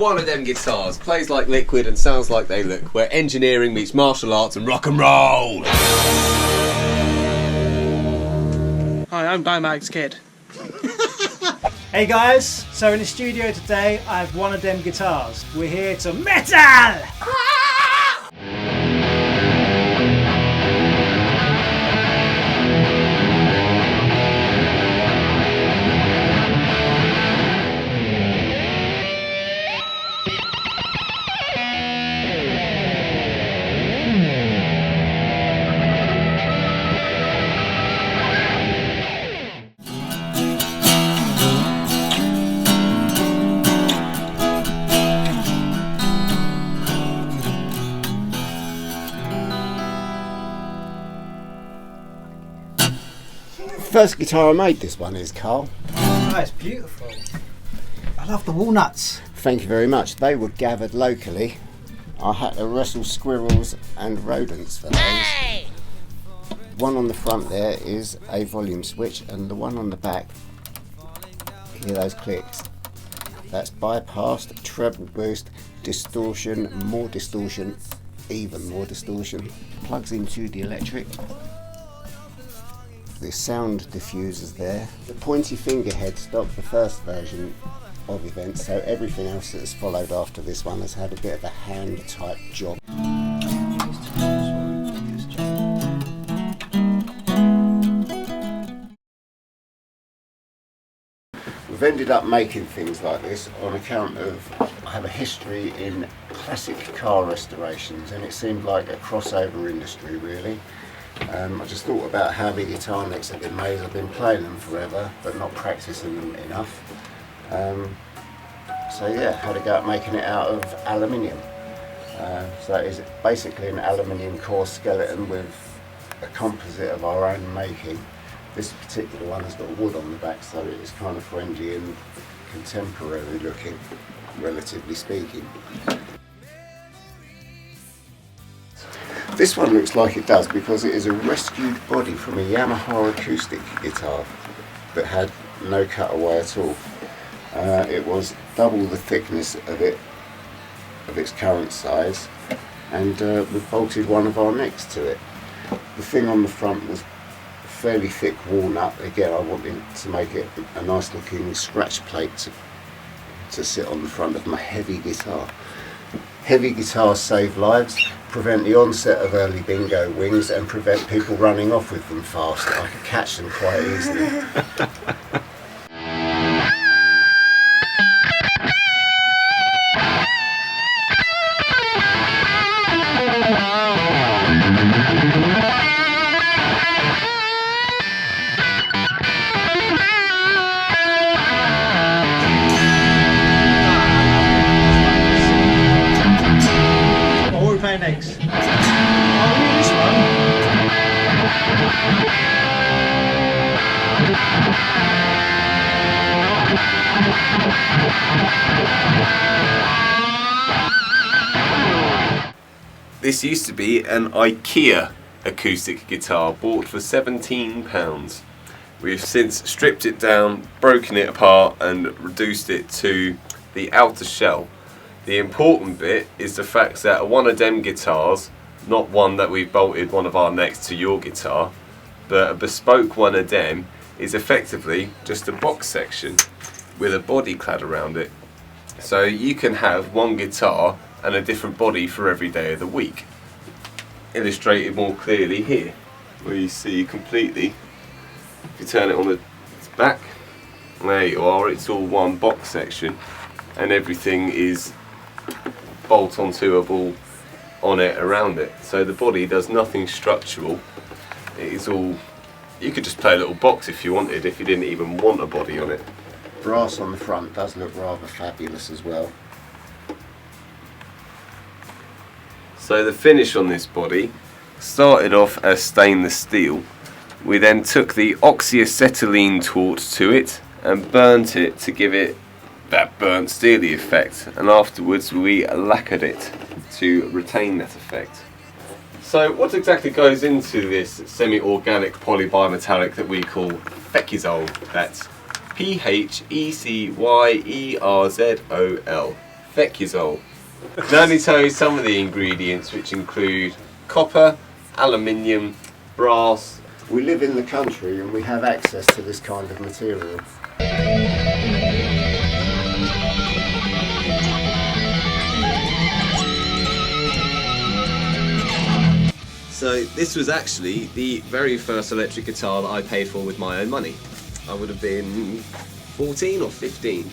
Wunnadem Guitars. Plays like liquid and sounds like they look. Where engineering meets martial arts and rock and roll. Hi, I'm Dimax Kid. Hey guys, so in the studio today I have Wunnadem Guitars. We're here to metal! First guitar I made, this one is, Carl. Oh, it's beautiful. I love the walnuts. Thank you very much. They were gathered locally. I had to wrestle squirrels and rodents for those. Hey! One on the front there is a volume switch, and the one on the back, hear those clicks? That's bypassed, treble boost, distortion, more distortion, even more distortion. Plugs into the electric. The sound diffusers there. The pointy finger head stopped the first version of events, so everything else that has followed after this one has had a bit of a hand type job. We've ended up making things like this on account of I have a history in classic car restorations, and it seemed like a crossover industry really. I just thought about how the guitar necks have been made. I've been playing them forever, but not practicing them enough. So yeah, had to go out making it out of aluminium. So it is basically an aluminium core skeleton with a composite of our own making. This particular one has got wood on the back, so it is kind of friendly and contemporary looking, relatively speaking. This one looks like it does because it is a rescued body from a Yamaha acoustic guitar that had no cutaway at all. It was double the thickness of its current size, and we bolted one of our necks to it. The thing on the front was fairly thick walnut. Again, I wanted to make it a nice looking scratch plate to sit on the front of my heavy guitar. Heavy guitars save lives, prevent the onset of early bingo wings, and prevent people running off with them fast. I could catch them quite easily. Next. Oh, this one. This used to be an IKEA acoustic guitar bought for £17. We've since stripped it down, broken it apart and reduced it to the outer shell. The important bit is the fact that a Wunnadem Guitars, not one that we've bolted one of our necks to your guitar, but a bespoke Wannadem, is effectively just a box section with a body clad around it. So you can have one guitar and a different body for every day of the week. Illustrated more clearly here, where you see completely, if you turn it on its back, there you are, it's all one box section and everything is bolt ontoable on it around it. So the body does nothing structural. It is all, you could just play a little box if you wanted, if you didn't even want a body on it. Brass on the front does look rather fabulous as well. So the finish on this body started off as stainless steel. We then took the oxyacetylene torch to it and burnt it to give it that burnt steely effect, and afterwards we lacquered it to retain that effect. So what exactly goes into this semi-organic polybimetallic that we call Feckyzol? That's P-H-E-C-Y-E-R-Z-O-L. Vecchizol. I can only tell you some of the ingredients, which include copper, aluminium, brass. We live in the country and we have access to this kind of material. So this was actually the very first electric guitar that I paid for with my own money. I would have been 14 or 15,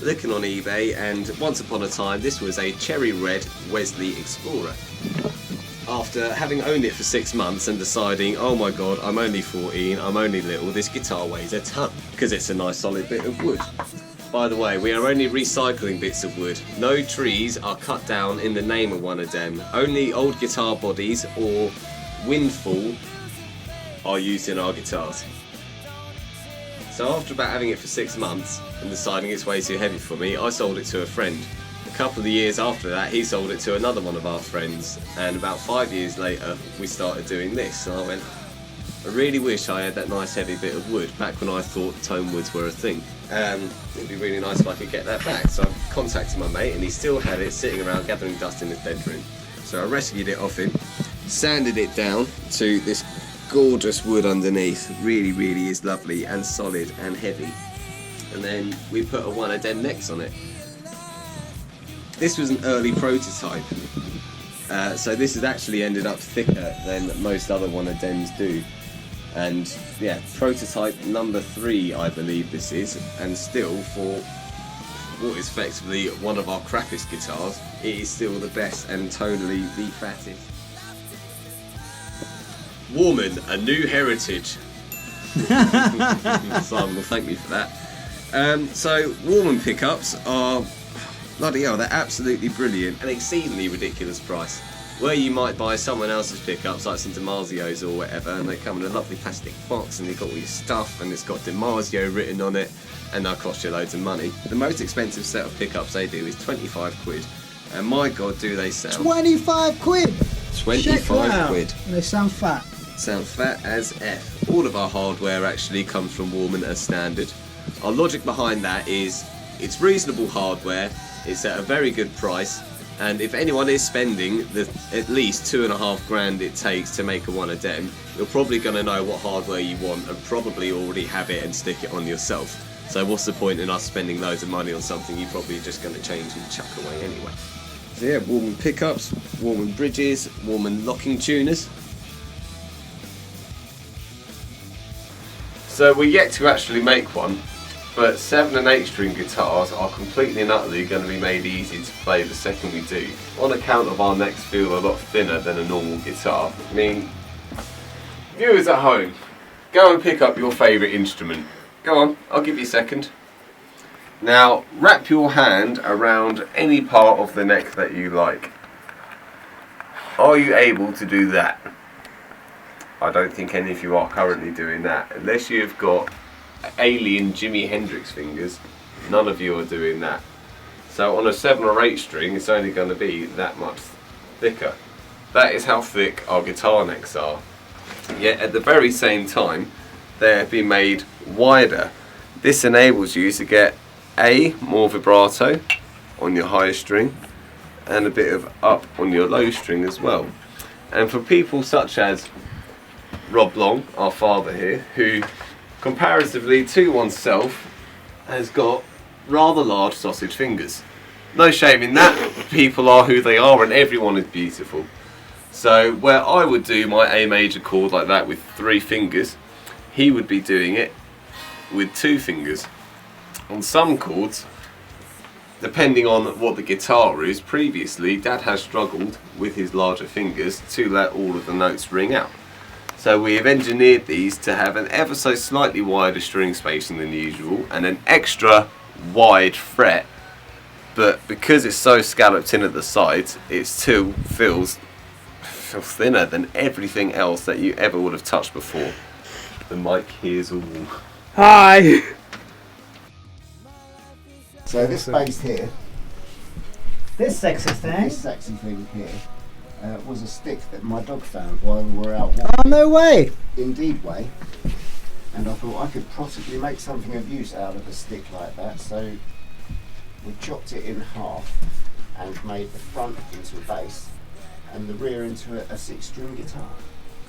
looking on eBay, and once upon a time this was a cherry red Wesley Explorer. After having owned it for 6 months and deciding, oh my god, I'm only 14, I'm only little, this guitar weighs a ton, because it's a nice solid bit of wood. By the way, we are only recycling bits of wood. No trees are cut down in the name of Wannadem. Only old guitar bodies or windfall are used in our guitars. So after about having it for 6 months and deciding it's way too heavy for me, I sold it to a friend. A couple of years after that, he sold it to another one of our friends, and about 5 years later we started doing this, and I went, I really wish I had that nice heavy bit of wood back when I thought tone woods were a thing. It'd be really nice if I could get that back. So I contacted my mate, and he still had it sitting around gathering dust in his bedroom. So I rescued it off him, sanded it down to this gorgeous wood underneath. Really, really is lovely and solid and heavy. And then we put a Wannadem necks on it. This was an early prototype. So this has actually ended up thicker than most other Wannadems do. And yeah, prototype number 3 I believe this is, and still for what is effectively one of our crappiest guitars, it is still the best and tonally the fattest. Warman, a new heritage. Simon will thank me for that. So Warman pickups are, bloody hell, they're absolutely brilliant and exceedingly ridiculous price. Where you might buy someone else's pickups, like some DiMarzios or whatever, and they come in a lovely plastic box and they've got all your stuff and it's got DiMarzio written on it, and they'll cost you loads of money. The most expensive set of pickups they do is 25 quid, and my god do they sound. 25 quid! 25 quid. They sound fat. Sound fat as F. All of our hardware actually comes from Warman as standard. Our logic behind that is it's reasonable hardware, it's at a very good price, and if anyone is spending the at least 2.5 grand it takes to make a Wannadem, you're probably going to know what hardware you want and probably already have it and stick it on yourself. So what's the point in us spending loads of money on something you're probably just going to change and chuck away anyway? So yeah, Warman pickups, Warman bridges, Warman locking tuners. So we're yet to actually make one, but 7 and 8 string guitars are completely and utterly going to be made easy to play the second we do. On account of our necks feel a lot thinner than a normal guitar. I mean, viewers at home, go and pick up your favourite instrument. Go on, I'll give you a second. Now, wrap your hand around any part of the neck that you like. Are you able to do that? I don't think any of you are currently doing that. Unless you've got alien Jimi Hendrix fingers, none of you are doing that. So on a 7 or 8 string, it's only going to be that much thicker. That is how thick our guitar necks are. Yet at the very same time, they have been made wider. This enables you to get more vibrato on your higher string and a bit of up on your low string as well. And for people such as Rob Long, our father here, who comparatively to oneself has got rather large sausage fingers. No shame in that, people are who they are and everyone is beautiful. So where I would do my A major chord like that with 3 fingers, he would be doing it with 2 fingers. On some chords, depending on what the guitar is, previously Dad has struggled with his larger fingers to let all of the notes ring out. So we have engineered these to have an ever so slightly wider string spacing than usual and an extra wide fret, but because it's so scalloped in at the sides, it still feels thinner than everything else that you ever would have touched before. The mic hears all. Hi! So this bass here, This sexy thing. this sexy thing here, was a stick that my dog found while we were out walking. Oh, no way! Indeed way, and I thought I could possibly make something of use out of a stick like that, so we chopped it in half and made the front into a bass and the rear into a 6-string guitar.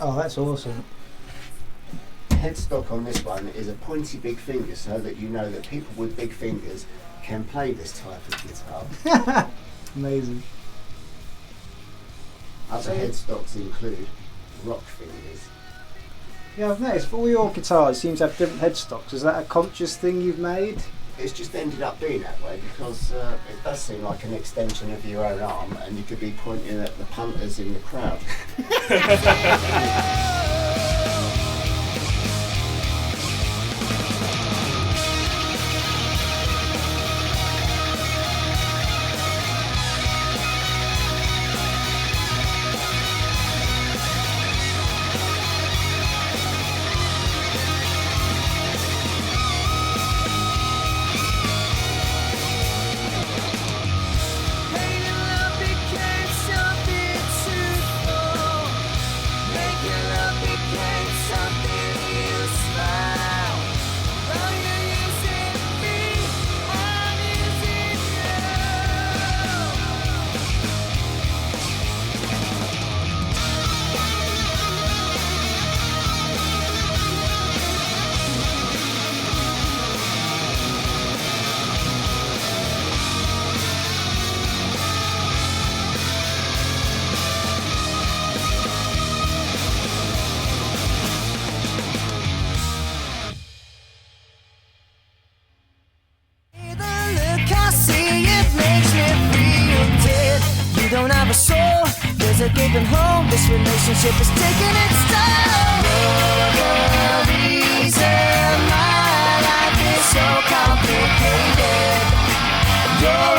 Oh, that's awesome. Headstock on this one is a pointy big finger, so that you know that people with big fingers can play this type of guitar. Amazing. Other headstocks include rock fingers. Yeah, I've noticed all your guitars seem to have different headstocks. Is that a conscious thing you've made? It's just ended up being that way because it does seem like an extension of your own arm, and you could be pointing at the punters in the crowd. Don't have a soul, there's a gaping hole. This relationship is taking its toll. You're the reason my life is so complicated. You're